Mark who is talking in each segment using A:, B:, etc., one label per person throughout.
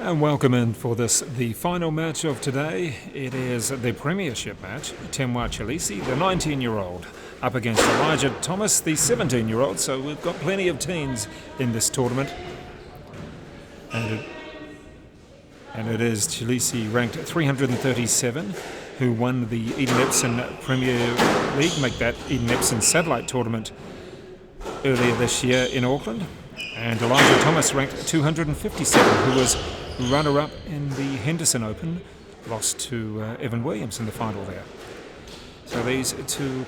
A: And welcome in for the final match of today. It is the Premiership match. TEMWA Chileshe, the 19-year-old, up against Elijah Thomas, the 17-year-old. So we've got plenty of teens in this tournament. And it is Chileshe ranked 337, who won the Eden Epsom Premier League, make that Eden Epsom satellite tournament earlier this year in Auckland. And Elijah Thomas ranked 257, who was runner-up in the Henderson Open, lost to Evan Williams in the final there. So these two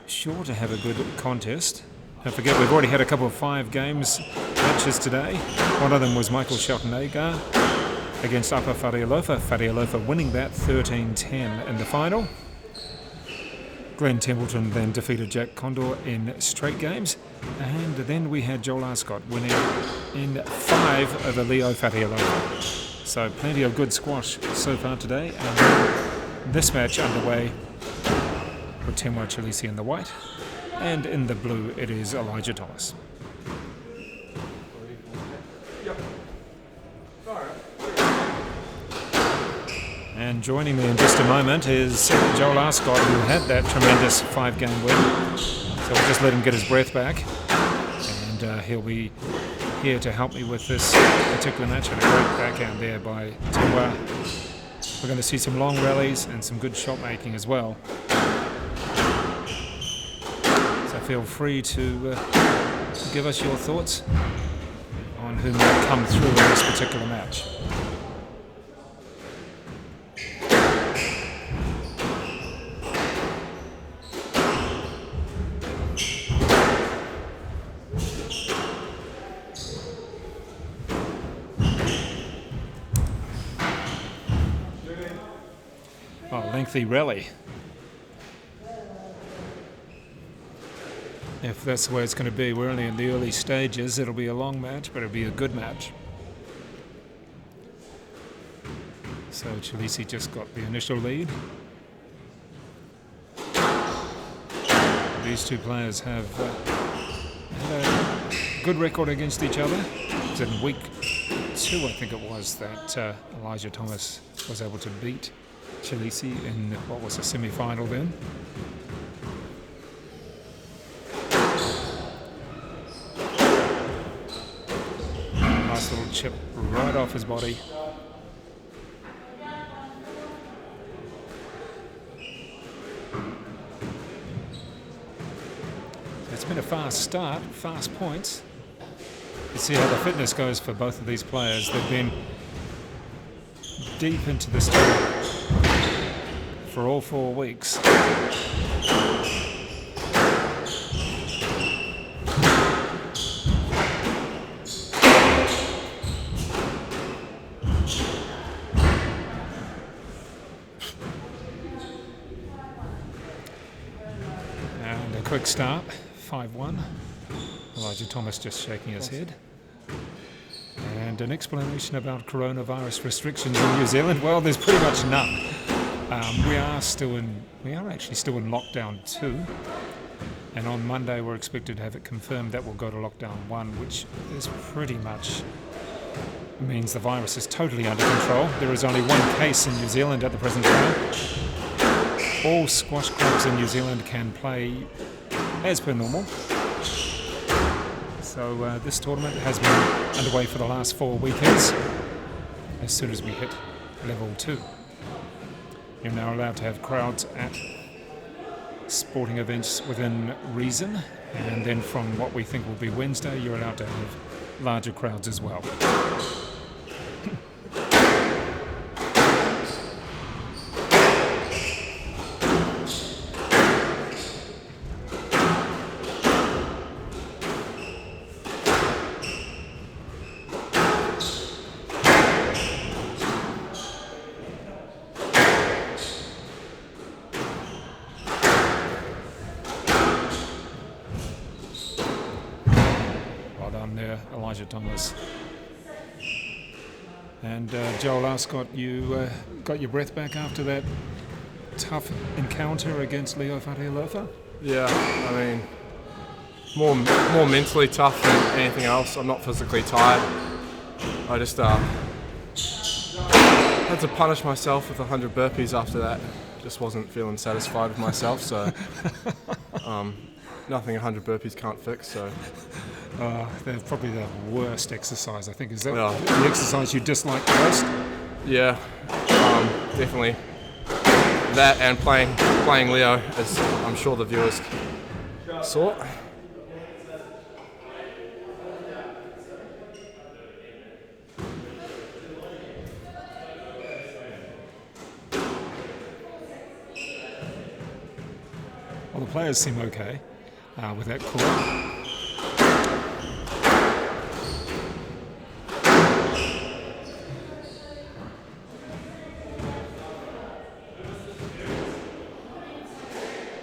A: sure to have a good contest. Don't forget, we've already had a couple of 5 games matches today. One of them was Michael Shelton-Agar against Upper Wharealofa. Wharealofa winning that 13-10 in the final. Glenn Templeton then defeated Jack Condor in straight games. And then we had Joel Ascott winning in 5 over Leo Wharealofa. So plenty of good squash so far today. And this match underway with TEMWA Chileshe in the white. And in the blue it is Elijah Thomas. And joining me in just a moment is Joel Ascott, who had that tremendous 5-game win. So we'll just let him get his breath back. And he'll be here to help me with this particular match. And a great backhand there by TEMWA. We're going to see some long rallies and some good shot making as well. So feel free to give us your thoughts on who might come through in this particular match. Lengthy rally. If that's the way it's going to be, we're only in the early stages. It'll be a long match, but it'll be a good match. So Chileshe just got the initial lead. These two players have had a good record against each other. It was in week 2, I think it was, that Elijah Thomas was able to beat Chileshe in what was a semi-final then. Nice little chip right off his body. It's been a fast start, fast points. Let's see how the fitness goes for both of these players. They've been deep into this tournament for all 4 weeks. And a quick start, 5-1. Elijah Thomas just shaking his head. And an explanation about coronavirus restrictions in New Zealand. Well, there's pretty much none. We are actually still in lockdown 2, and on Monday we're expected to have it confirmed that we'll go to lockdown 1, which is pretty much means the virus is totally under control. There is only 1 case in New Zealand at the present time. All squash clubs in New Zealand can play as per normal. So this tournament has been underway for the last 4 weekends. As soon as we hit level 2. You're now allowed to have crowds at sporting events within reason, and then from what we think will be Wednesday, you're allowed to have larger crowds as well. Elijah Thomas. And Joel Ascott, you got your breath back after that tough encounter against Leo Wharealofa?
B: Yeah, I mean, more mentally tough than anything else. I'm not physically tired. I just had to punish myself with 100 burpees after that. Just wasn't feeling satisfied with myself, so nothing 100 burpees can't fix. So
A: They're probably the worst exercise, I think. Is that
B: Yeah.
A: the exercise you dislike the most?
B: yeah, definitely that, and playing Leo, as I'm sure the viewers saw.
A: Well, the players seem okay with that call.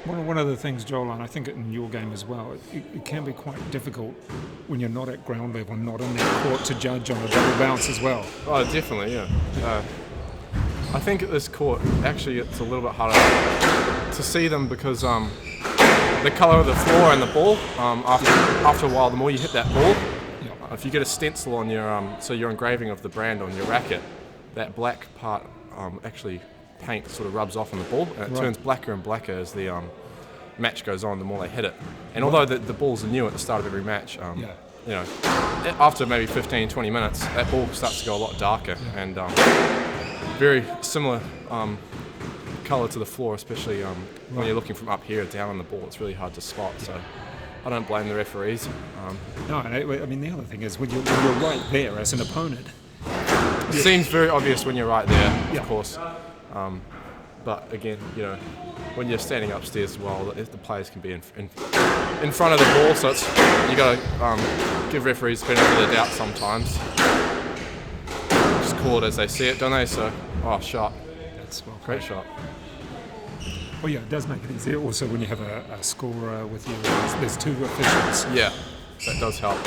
A: One of the things, Joel, and I think in your game as well, it can be quite difficult when you're not at ground level, not on that court, to judge on a double bounce as well.
B: Oh, definitely, yeah. I think at this court, actually, it's a little bit harder to see them because the colour of the floor and the ball, after a while, the more you hit that ball, if you get a stencil on your, so your engraving of the brand on your racket, that black part actually paint sort of rubs off on the ball, and it turns blacker and blacker as the match goes on, the more they hit it. And although the balls are new at the start of every match, you know, after maybe 15, 20 minutes, that ball starts to go a lot darker, and very similar colour to the floor, especially when you're looking from up here down on the ball. It's really hard to spot, so I don't blame the referees.
A: No, I mean, the other thing is when you're right there as an opponent.
B: It seems very obvious when you're right there, of course. But again, you know, when you're standing upstairs as well, the players can be in front of the ball, so it's, you got to give referees the benefit of the doubt sometimes. Just call it as they see it, don't they? So, shot.
A: That's well
B: Great shot.
A: Well, yeah, it does make it easier. Also, when you have a scorer with you, there's two officials.
B: Yeah, that does help.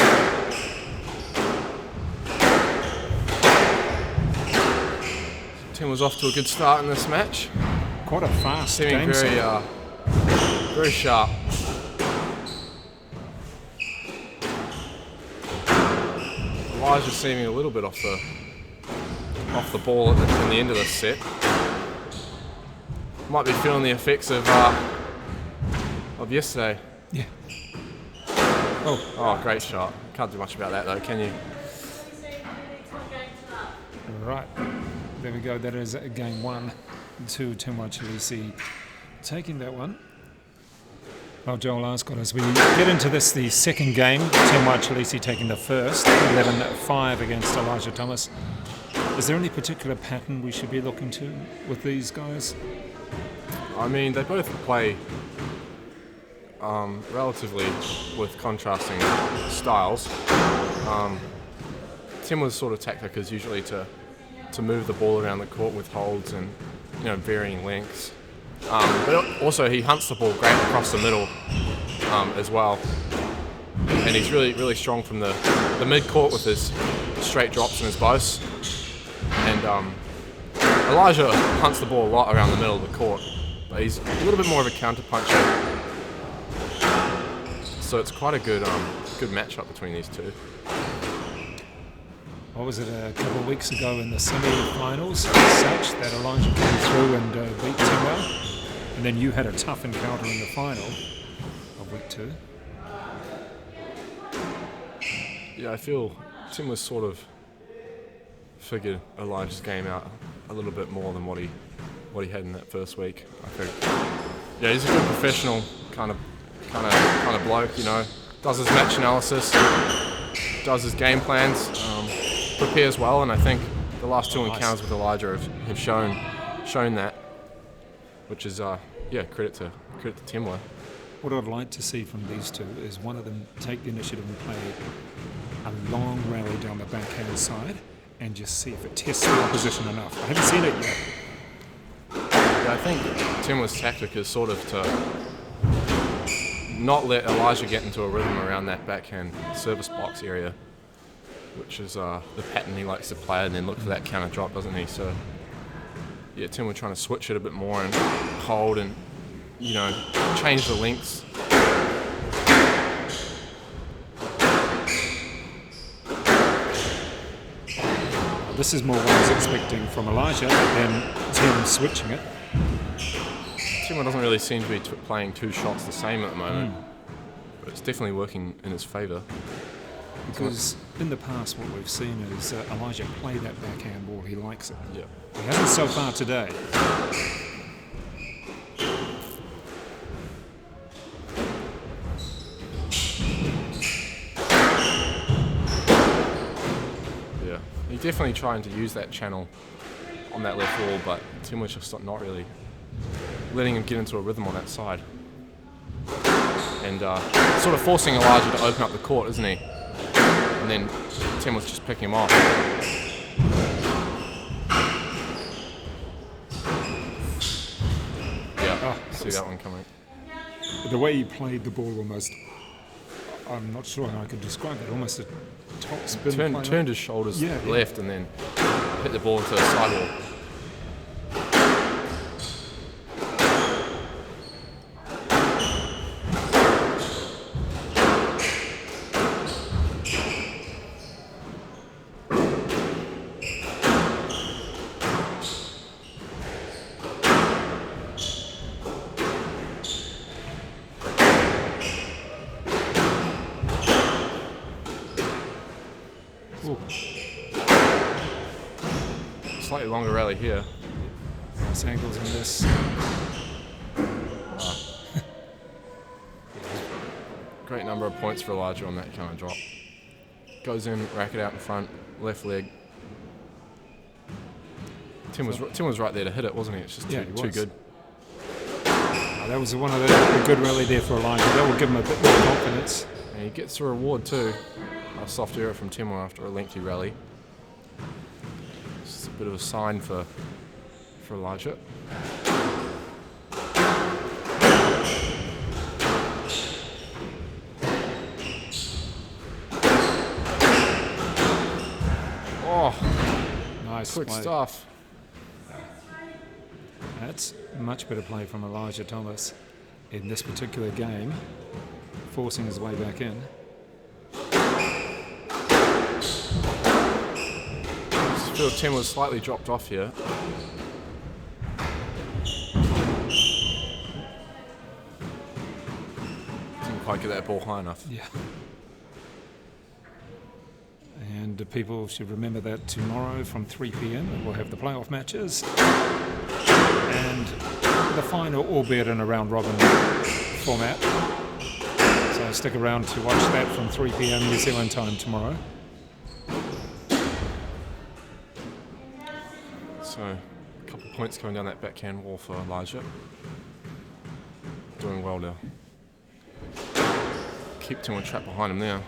B: Tim was off to a good start in this match.
A: Quite a fast
B: Seeming
A: game.
B: very sharp. Elijah seeming a little bit off the ball in the end of this set. Might be feeling the effects of yesterday.
A: Yeah.
B: Oh, great shot. Can't do much about that though, can you?
A: Right. There we go. That is game 1 to TEMWA Chileshe taking that one. Well, Joel Ascott, as we get into this, the second game, TEMWA Chileshe taking the first, 11-5 against Elijah Thomas. Is there any particular pattern we should be looking to with these guys?
B: I mean, they both play relatively with contrasting styles. TEMWA's sort of tactic is usually to move the ball around the court with holds and, you know, varying lengths. But also he hunts the ball great across the middle as well. And he's really strong from the mid-court with his straight drops and his bows. And Elijah hunts the ball a lot around the middle of the court, but he's a little bit more of a counter-puncher. So it's quite a good matchup between these two.
A: What was it, a couple of weeks ago in the semi-finals, such that Elijah came through and beat TEMWA, and then you had a tough encounter in the final of week 2.
B: Yeah, I feel TEMWA sort of figured Elijah's game out a little bit more than what he had in that first week. I think, yeah, he's a good professional kind of bloke. You know, does his match analysis, does his game plans. Prepares well, and I think the last 2 encounters with Elijah have shown that, which is credit to TEMWA.
A: What I'd like to see from these two is one of them take the initiative and play a long rally down the backhand side and just see if it tests the opposition enough. I haven't seen it yet.
B: Yeah, I think TEMWA's tactic is sort of to not let Elijah get into a rhythm around that backhand service box area, which is the pattern he likes to play, and then look for that counter drop, doesn't he? So, yeah, TEMWA trying to switch it a bit more and hold and, you know, change the lengths.
A: this is more what I was expecting from Elijah, but then Tim switching it.
B: Timwa doesn't really seem to be playing two shots the same at the moment, but it's definitely working in his favour.
A: Because in the past what we've seen is Elijah play that backhand ball, he likes it.
B: Yeah.
A: He hasn't so far today.
B: Yeah, he's definitely trying to use that channel on that left wall, but Timwa's just not really letting him get into a rhythm on that side. And sort of forcing Elijah to open up the court, isn't he? And then Timwa's just picking him off. Yeah, see that one coming.
A: The way he played the ball almost, I'm not sure how I could describe it, almost a top spin.
B: Turned his shoulders left and then hit the ball into the sidewall. Slightly longer rally here.
A: Nice angles in this.
B: Great number of points for Elijah on that kind of drop. Goes in, racket out in front, left leg. Tim was right there to hit it, wasn't he? It's just too good.
A: That was one of a good rally there for Elijah. That will give him a bit more confidence.
B: And he gets a reward too. A soft error from Temwa after a lengthy rally. It's a bit of a sign for Elijah. Oh,
A: nice
B: quick
A: play.
B: stuff.
A: That's much better play from Elijah Thomas in this particular game, forcing his way back in.
B: I feel Tim was slightly dropped off here. Didn't quite get that ball high enough.
A: Yeah. And people should remember that tomorrow from 3 p.m. we'll have the playoff matches. And the final, albeit in a round robin format. So stick around to watch that from 3 p.m. New Zealand time tomorrow.
B: So, a couple of points coming down that backhand wall for Elijah. Doing well now. Keep Temwa trapped behind him now.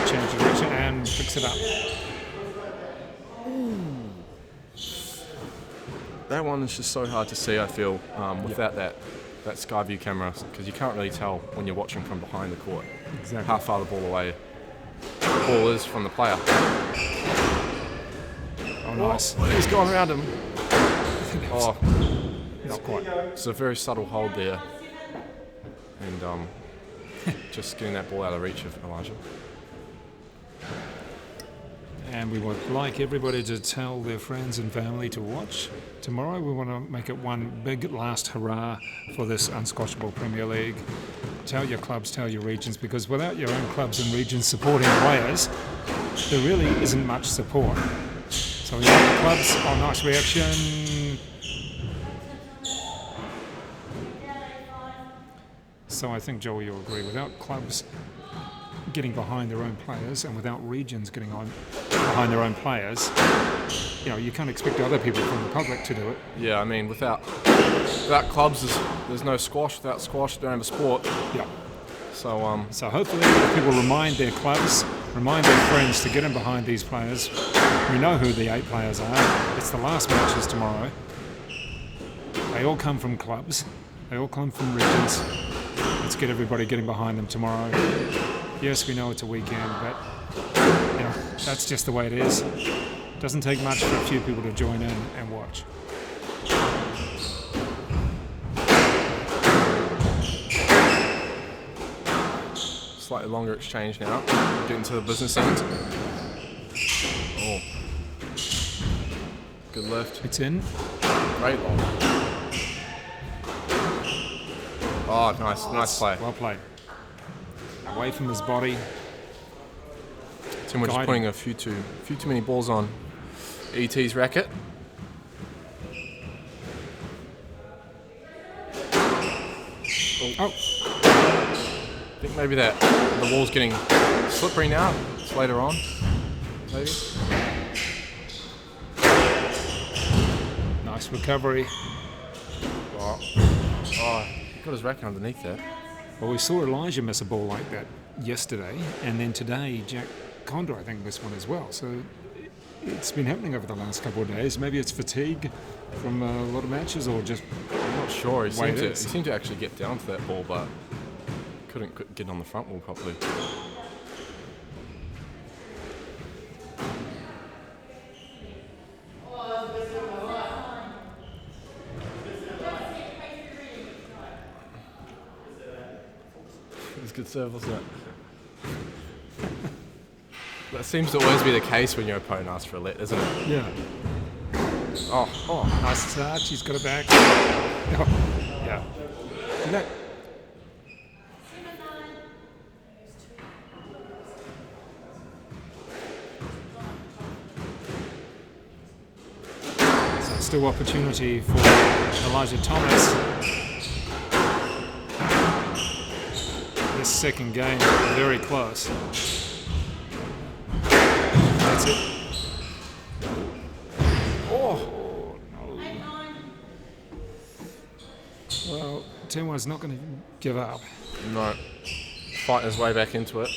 A: Change direction and picks it up.
B: That one is just so hard to see, I feel, without that sky view camera, because you can't really tell when you're watching from behind the court how far the ball away the ball is from the player.
A: Oh, nice.
B: He's gone around him. Oh,
A: Not quite.
B: it's a very subtle hold there. And just getting that ball out of reach of Elijah.
A: And we would like everybody to tell their friends and family to watch. Tomorrow we want to make it one big last hurrah for this Unsquashable Premier League. Tell your clubs, tell your regions, because without your own clubs and regions supporting players, there really isn't much support. So we want the clubs, oh, nice reaction. So I think, Joel, you'll agree, without clubs getting behind their own players and without regions getting on behind their own players, you know, you can't expect other people from the public to do it.
B: Yeah, I mean, without clubs, there's no squash. Without squash, you don't have a sport.
A: Yeah.
B: So
A: So hopefully people remind their clubs, remind their friends to get in behind these players. We know who the 8 players are. It's the last matches tomorrow. They They all come from clubs. They all come from regions. Let's get everybody getting behind them tomorrow. Yes, we know it's a weekend, but that's just the way it is. Doesn't take much for a few people to join in and watch.
B: Slightly longer exchange now. Getting to the business end. Oh. Good lift.
A: It's in.
B: Great long. Oh, nice play.
A: Well played. Away from his body.
B: Timwa just putting a few too many balls on ET's racket.
A: Oh.
B: I think maybe the ball's getting slippery now. It's later on, maybe.
A: Nice recovery.
B: Oh, got his racket underneath there.
A: Well, we saw Elijah miss a ball like that yesterday, and then today Jack Condor, I think, missed one as well. So it's been happening over the last couple of days. Maybe it's fatigue from a lot of matches, or just
B: I'm not sure. He seemed to actually get down to that ball, but couldn't get on the front wall properly. It's good serve, wasn't it? That seems to always be the case when your opponent asks for a let, isn't it?
A: Yeah. Oh, nice touch. He's got it back. Oh, yeah. No. So still opportunity for Elijah Thomas. This second game, very close. That's it. Oh, no. Well, Temwa's not going to give up.
B: No. Fighting his way back into it.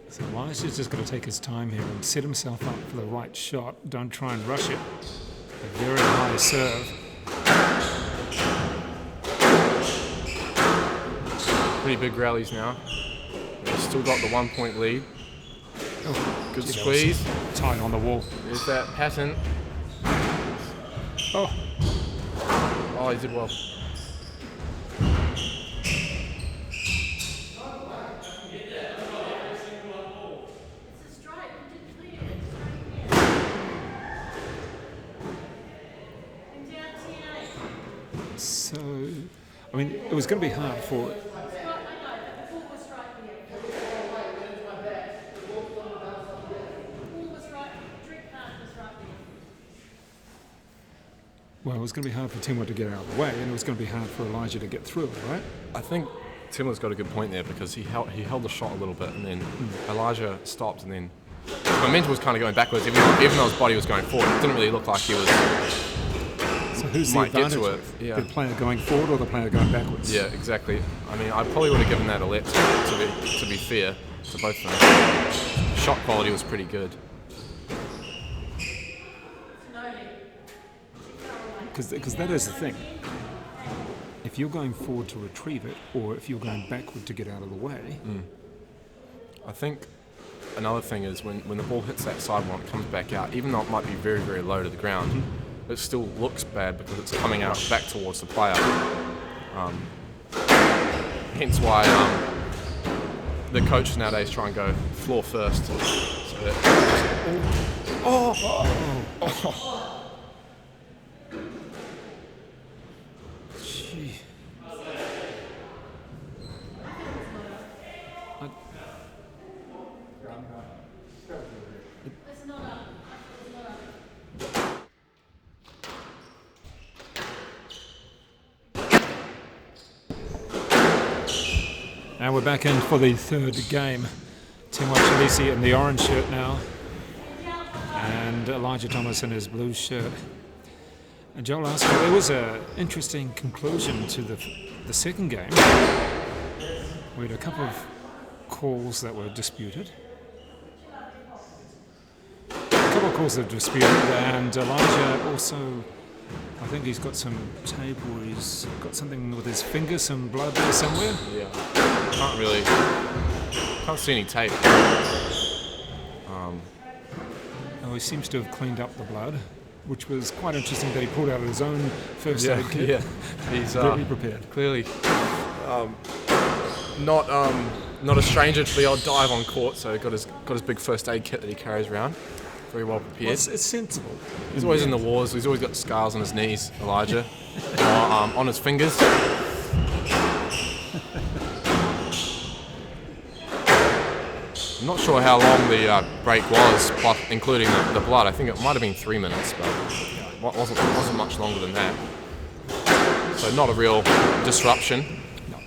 A: So Elijah's just got to take his time here and set himself up for the right shot. Don't try and rush it. A very high serve.
B: Pretty big rallies now. He's still got the 1 point lead.
A: Oh,
B: good squeeze.
A: Tight on the wall.
B: There's that pattern.
A: Oh,
B: he did well.
A: so, I mean, it was going to be hard for... Well, it was going to be hard for Temwa to get out of the way, and it was going to be hard for Elijah to get through it, right?
B: I think Timwa's got a good point there because he held the shot a little bit, and then Elijah stopped, and then momentum was kind of going backwards, even though his body was going forward. It didn't really look like he was.
A: So who's the
B: might get
A: advantage?
B: to it. Yeah.
A: The player going forward or the player going backwards?
B: Yeah, exactly. I mean, I probably would have given that a let to be fair to both of them. Shot quality was pretty good.
A: Because that is the thing. If you're going forward to retrieve it, or if you're going backward to get out of the way...
B: I think another thing is when the ball hits that sidewall and it comes back out, even though it might be very, very low to the ground, it still looks bad because it's coming out back towards the player. Hence why the coaches nowadays try and go floor first. So
A: Gee. And we're back in for the third game. TEMWA Chileshe in the orange shirt now, and Elijah Thomas in his blue shirt. And Joel asked me, there was an interesting conclusion to the second game. We had a couple of calls that were disputed. And Elijah also, I think he's got some tape or he's got something with his finger, some blood there somewhere.
B: Yeah, can't see any tape.
A: Oh, he seems to have cleaned up the blood, which was quite interesting that he pulled out his own first aid kit.
B: Yeah, he's
A: very prepared.
B: Clearly, not a stranger to the odd dive on court. So got his big first aid kit that he carries around. Very well prepared.
A: Well, it's sensible.
B: He's always in the wars. He's always got scars on his knees, Elijah, on his fingers. I'm not sure how long the break was, including the blood. I think it might have been 3 minutes, but it wasn't much longer than that. So not a real disruption.
A: No.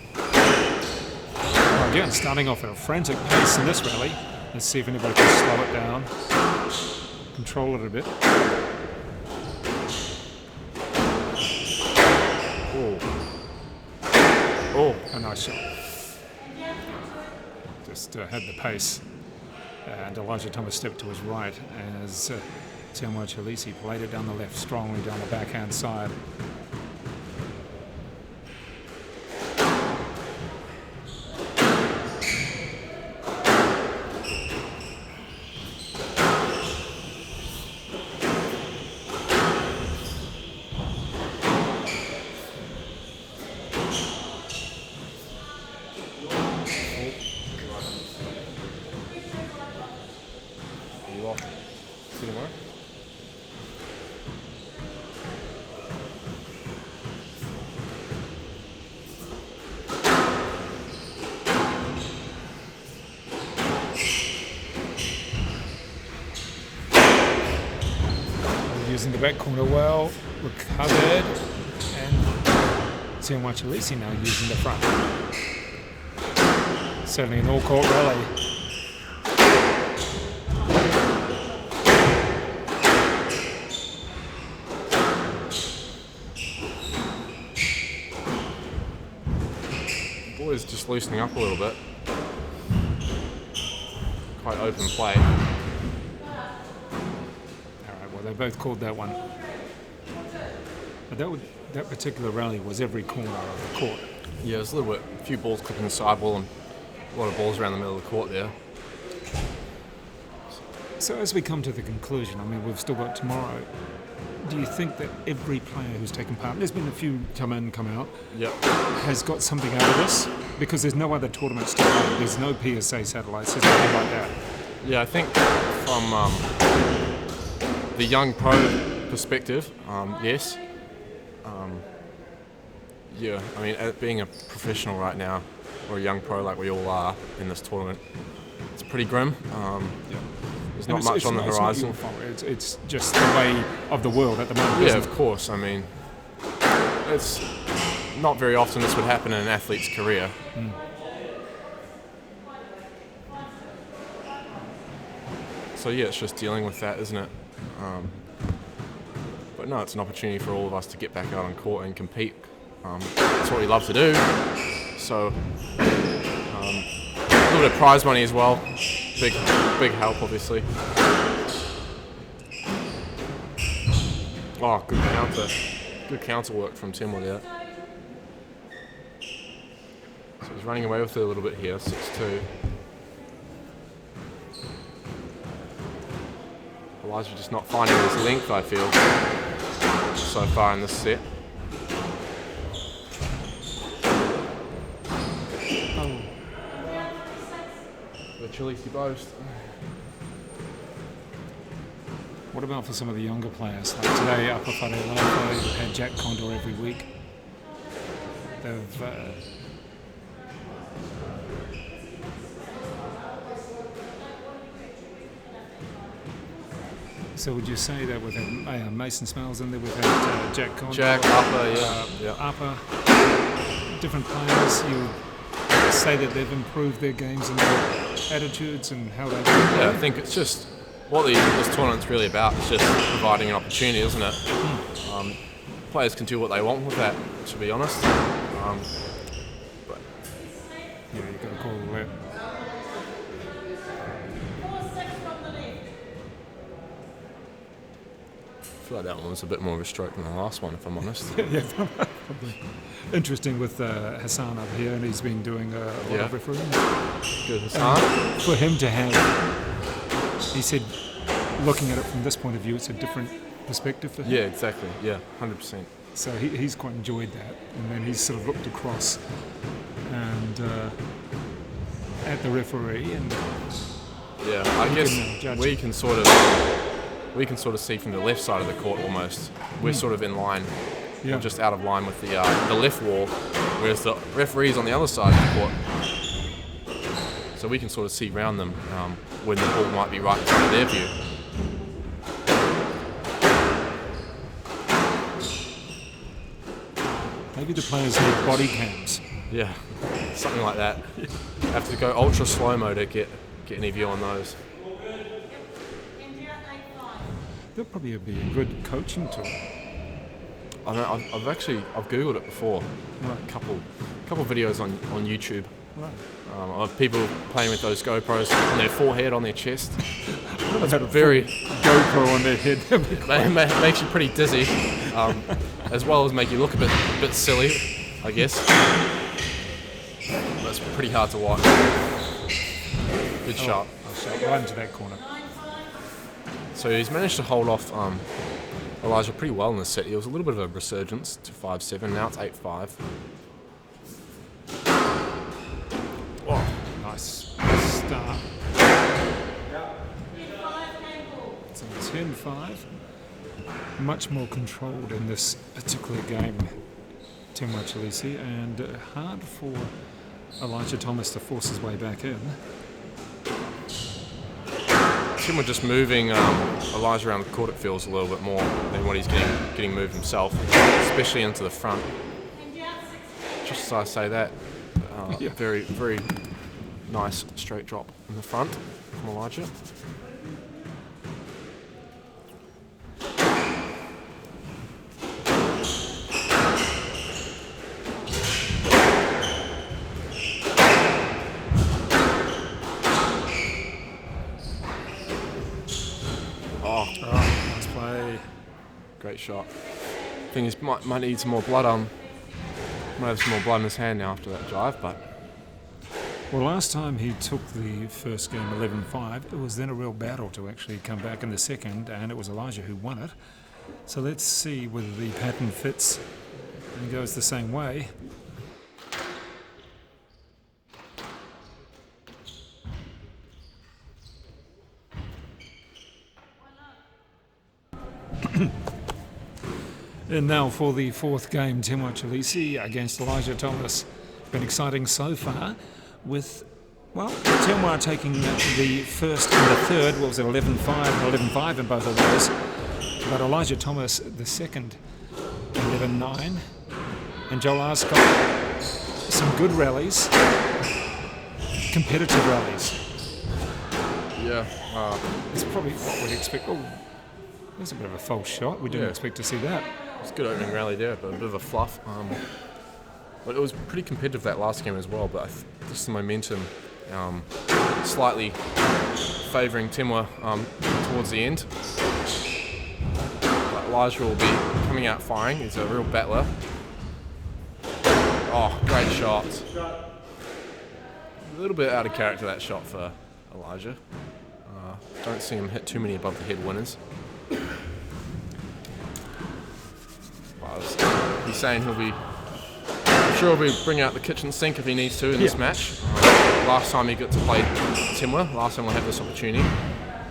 A: Well, again, starting off at a frantic pace in this rally. Let's see if anybody can slow it down, control it a bit. Oh, a nice shot. Just had the pace, and Elijah Thomas stepped to his right as TEMWA Chileshe played it down the left, strongly down the backhand side. Using the back corner well, recovered, and TEMWA Chileshe now using the front. Certainly an all-court rally.
B: The boys just loosening up a little bit. Quite open play.
A: They both called that one. But that particular rally was every corner of the court.
B: Yeah, there's a few balls clipping the sidewall and a lot of balls around the middle of the court there.
A: So as we come to the conclusion, I mean, we've still got tomorrow. Do you think that every player who's taken part, there's been a few come in, come out, has got something out of this? Because there's no other tournaments to play. There's no PSA satellites, there's nothing like that.
B: Yeah, I think from the young pro perspective, yes. Yeah, I mean, being a professional right now, or a young pro like we all are in this tournament, it's pretty grim. There's not much on the horizon.
A: It's not your fault. It's just the way of the world at the moment.
B: Yeah, of course. I mean, it's not very often this would happen in an athlete's career. So yeah, it's just dealing with that, isn't it? But no, it's an opportunity for all of us to get back out on court and compete. That's what we love to do. So a little bit of prize money as well. Big help, obviously. Oh, good counter. Good counter work from TEMWA there. So he's running away with it a little bit here, 6-2. Elijah just not finding his length, I feel, so far in this set. The Chileshe boast.
A: What about for some of the younger players? Like today, Upper Wharelofa, you've had Jack Condor every week. They've So would you say that we've had Mason Smells in there, we've had Jack Condor,
B: Upper, yeah.
A: Upper, different players, you say that they've improved their games and their attitudes and how they do?
B: Yeah, I think it's just what this tournament's really about. It's just providing an opportunity, isn't it? players can do what they want with that, to be honest. But
A: Yeah, you've got to call that.
B: I feel like that one was a bit more of a stroke than the last one, if I'm honest.
A: Yeah, probably. Interesting with Hassan up here, and he's been doing a lot of refereeing.
B: Good, Hassan.
A: For him to have, he said, looking at it from this point of view, it's a different perspective for him.
B: Yeah, exactly. Yeah, 100%.
A: So he's quite enjoyed that, and then he's sort of looked across and at the referee, and
B: yeah, I guess
A: judge.
B: we can sort of see from the left side of the court almost. We're sort of in line, or just out of line with the left wall, whereas the referee's on the other side of the court. So we can sort of see round them when the ball might be right in front of their view.
A: Maybe the players need body cams.
B: Yeah, something like that. Have to go ultra slow-mo to get any view on those.
A: That'll probably be a good coaching tool.
B: I know, I've googled it before.
A: Right.
B: A couple videos on YouTube.
A: Right.
B: Of people playing with those GoPros on their forehead, on their chest.
A: That's
B: very
A: GoPro on their head.
B: It makes you pretty dizzy, as well as make you look a bit silly, I guess. That's pretty hard to watch. Good shot.
A: Right into that corner.
B: So he's managed to hold off Elijah pretty well in this set. He was a little bit of a resurgence to 5-7. Now it's 8-5.
A: Oh, nice start. So 10-5. Much more controlled in this particular game, TEMWA Chileshe, and hard for Elijah Thomas to force his way back in.
B: TEMWA just moving Elijah around the court, it feels, a little bit more than what he's getting moved himself, especially into the front. Just as I say that, very, very nice straight drop in the front from Elijah.
A: Nice play.
B: Great shot. Thing is, might need some more blood on. Might have some more blood in his hand now after that drive, but
A: Well, last time he took the first game 11-5, it was then a real battle to actually come back in the second, and it was Elijah who won it. So let's see whether the pattern fits and goes the same way. And now for the fourth game, TEMWA Chileshe against Elijah Thomas. Been exciting so far with, well, TEMWA taking the first and the third. What was it, 11-5 and 11-5 in both of those. But Elijah Thomas, the second, 11-9. And Jolar's got some good rallies, competitive rallies.
B: yeah,
A: It's probably what we'd expect. Oh, there's a bit of a false shot. We didn't expect to see that.
B: it's a good opening rally there, but a bit of a fluff. But it was pretty competitive that last game as well, but just the momentum slightly favouring TEMWA towards the end. But Elijah will be coming out firing. He's a real battler. Oh, great shot. A little bit out of character, that shot for Elijah. Don't see him hit too many above the head winners. He's saying I'm sure he'll be bringing out the kitchen sink if he needs to in this match. Last time he got to play TEMWA, last time we'll have this opportunity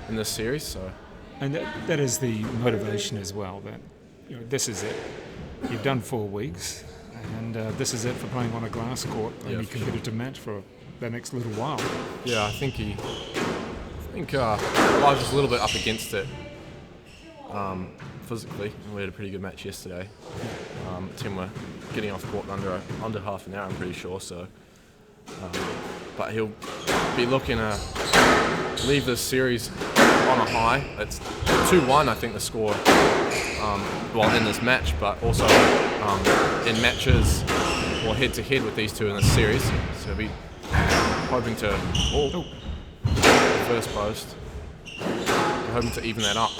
B: in this series. So,
A: And that is the motivation as well, that this is it. You've done 4 weeks, and this is it for playing on a glass court and be competitive match for the next little while.
B: Yeah, I think Elijah's a little bit up against it physically. We had a pretty good match yesterday. TEMWA getting off court under half an hour, I'm pretty sure. So, but he'll be looking to leave this series on a high. It's 2-1, I think the score. Well, in this match, but also in matches or head-to-head with these two in this series. So we'll be hoping to first post. We're hoping to even that up.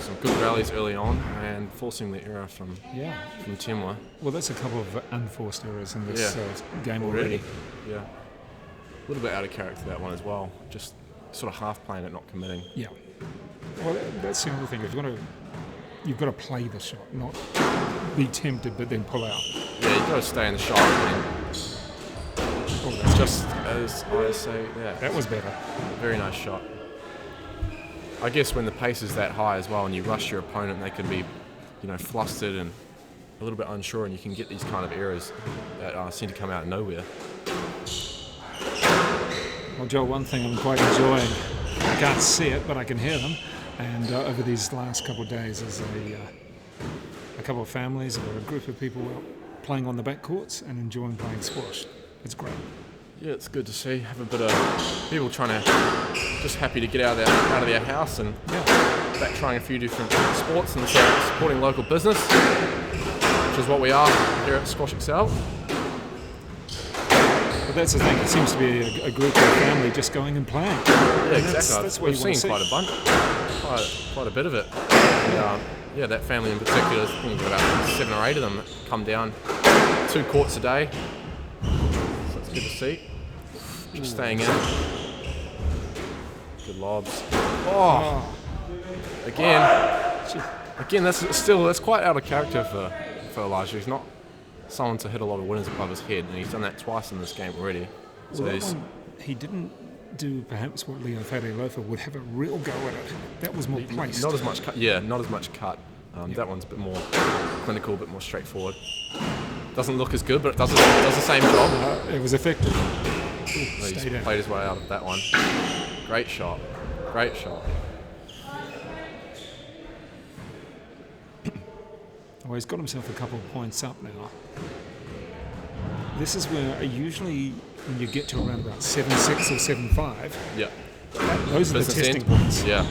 B: Some good rallies early on and forcing the error from TEMWA.
A: Well, that's a couple of unforced errors in this game already.
B: Yeah. A little bit out of character that one as well. Just sort of half playing it, not committing.
A: Yeah. Well, that's the other thing. You've got to play the shot, not be tempted but then pull out.
B: Yeah, you've got to stay in the shot. And just as I say,
A: that was better.
B: Very nice shot. I guess when the pace is that high as well, and you rush your opponent, they can be, flustered and a little bit unsure, and you can get these kind of errors that seem to come out of nowhere.
A: Well, Joel, one thing I'm quite enjoying, I can't see it, but I can hear them, and over these last couple of days is a couple of families or a group of people playing on the back courts and enjoying playing squash. It's great.
B: Yeah, it's good to see. Have a bit of people trying to, just happy to get out of their house and back trying a few different sports and supporting local business, which is what we are here at Squash XL.
A: But that's the thing, it seems to be a group of family just going and playing.
B: Yeah, exactly.
A: That's what
B: we've seen quite a bunch, quite a bit of it. And, that family in particular, I think we've got about 7 or 8 of them that come down 2 courts a day. So it's good to see. Just staying in. Good lobs. Again, that's quite out of character for Elijah. He's not someone to hit a lot of winners above his head, and he's done that twice in this game already. So
A: he didn't do perhaps what Leo Farialofa would have a real go at it. That was more placed.
B: Not as much cut. Yeah, not as much cut. That one's a bit more clinical, a bit more straightforward. Doesn't look as good, but it does the same job.
A: It was effective.
B: He's played his way out of that one. Great shot. Great shot.
A: Well, he's got himself a couple of points up now. This is where usually when you get to around about 7-6 or 7-5, those are the testing points.
B: Yeah.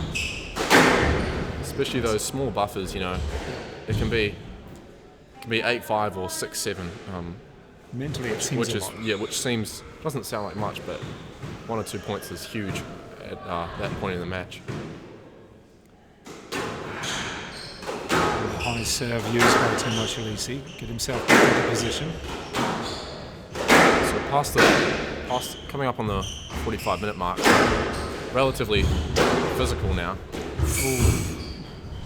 B: Especially those small buffers, it can be 8-5 or 6-7.
A: Mentally, it seems a lot.
B: Which doesn't sound like much, but 1 or 2 points is huge at that point in the match.
A: High serve used by TEMWA Chileshe, get himself back into position.
B: So coming up on the 45-minute mark, relatively physical now.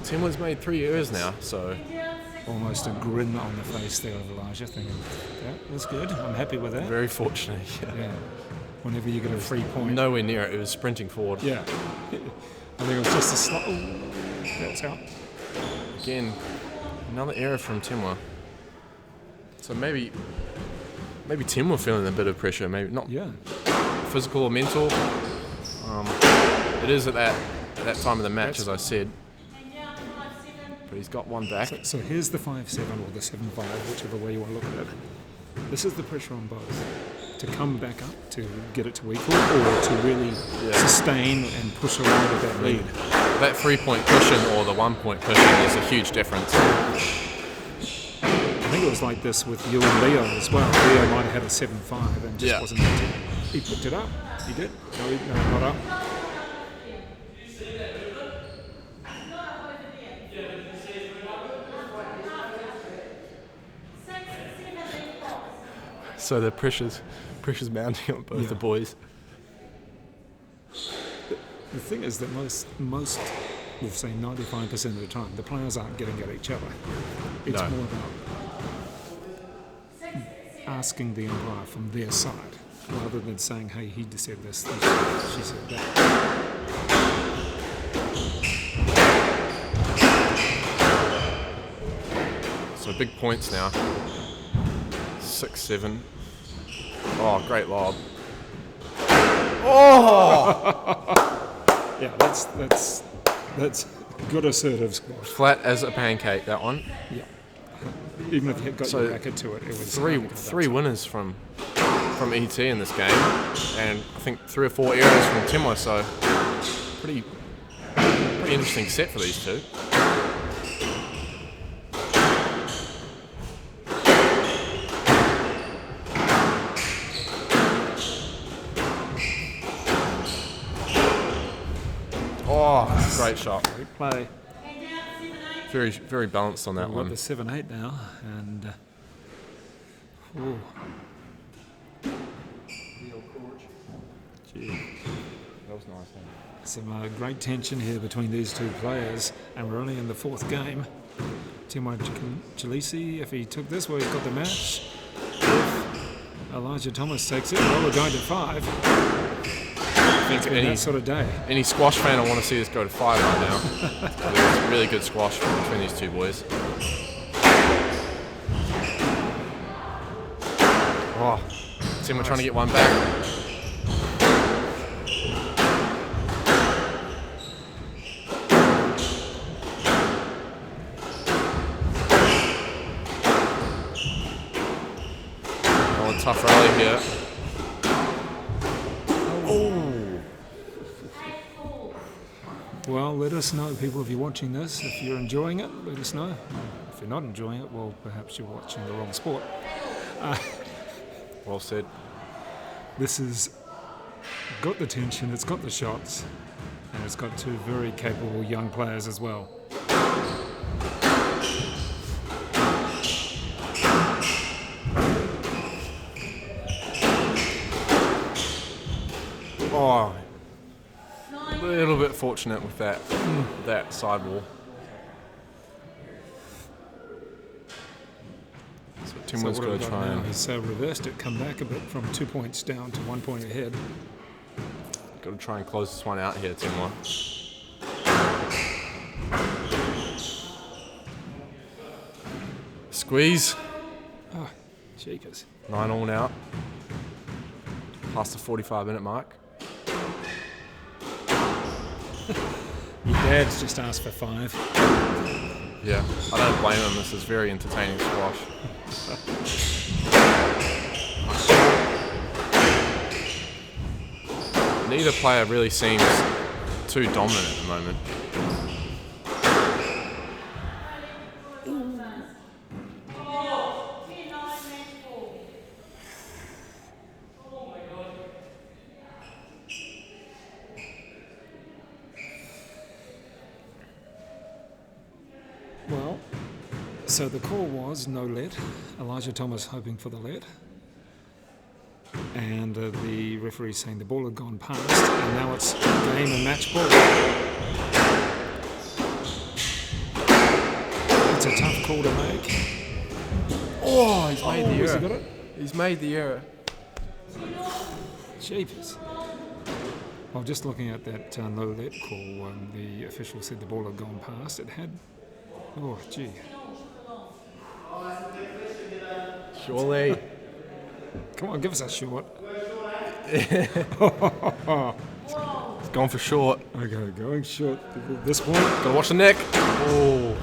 B: TEMWA's made 3 errors now, so
A: almost a grin on the face there of Elijah, thinking that was good. I'm happy with that.
B: Very fortunate.
A: Yeah. Whenever you get a free point,
B: nowhere near it. It was sprinting forward.
A: Yeah. I think it was just a slot. That's out.
B: Again, another error from TEMWA. So maybe TEMWA feeling a bit of pressure. Maybe not physical or mental. It is at that time of the match, as I said. But he's got one back.
A: So here's the 5-7 or the 7-5, whichever way you want to look at it. This is the pressure on both. To come back up, to get it to equal, or to really sustain and push along with that lead.
B: That 3-point cushion or the 1-point cushion is a huge difference.
A: I think it was like this with you and Leo as well. Leo might have had a 7-5 and just wasn't able to. He picked it up. He did. No, not up.
B: So the pressure's mounting on both the boys.
A: The thing is that most, we'll say 95% of the time, the players aren't getting at each other. It's more about asking the umpire from their side, rather than saying, hey, he said this, she said that.
B: So big points now. 6-7. Oh, great lob. Oh!
A: Yeah, that's good assertive squash.
B: Flat as a pancake, that one.
A: Yeah. Even if you got your racket to it, it was
B: three winners from from ET in this game, and I think 3 or 4 errors from TEMWA, so pretty interesting set for these two. Oh, great shot.
A: Great play.
B: Very balanced on that
A: We've
B: one.
A: got the 7-8 now, and ooh. Gee.
B: That was nice.
A: Some great tension here between these two players, and we're only in the 4th game. TEMWA Chileshe, if he took this, well, he's got the match. If Elijah Thomas takes it, well, we're going to 5.
B: I think
A: That sort of day.
B: any squash fan will want to see this go to 5 right now. It's a really good squash between these two boys. Oh, TEMWA trying to get one back. Oh, a tough rally here.
A: Well, let us know, people, if you're watching this. If you're enjoying it, let us know. If you're not enjoying it, well, perhaps you're watching the wrong sport.
B: Well said.
A: This has got the tension, it's got the shots, and it's got two very capable young players as well.
B: Oh, a little bit fortunate with that sidewall. So TEMWA's
A: what
B: got
A: have
B: to
A: we got
B: try
A: now?
B: and
A: He's reversed it, come back a bit from 2 points down to 1 point ahead.
B: close this one out here, TEMWA. Squeeze.
A: Oh, jeepers.
B: 9 all now. Past the 45-minute mark.
A: Your dad's just asked for 5.
B: Yeah, I don't blame him. This is very entertaining squash. Neither player really seems too dominant at the moment.
A: Well, so the call was no let. Elijah Thomas hoping for the let. And the referee saying the ball had gone past, and now it's game and match ball. It's a tough call to make.
B: Oh, he's made the
A: has he
B: error.
A: got it?
B: He's made the error.
A: Jeepers. Well, just looking at that no let call, the official said the ball had gone past. It had. Oh, gee.
B: Surely.
A: Come on, give us a short.
B: It's gone for short.
A: Okay, going short. At this point.
B: Gotta watch the neck. Oh.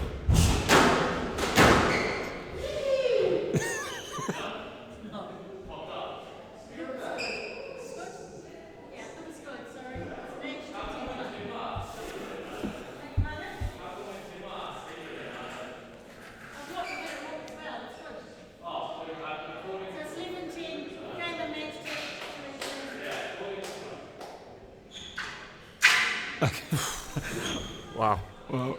B: Wow.
A: Well,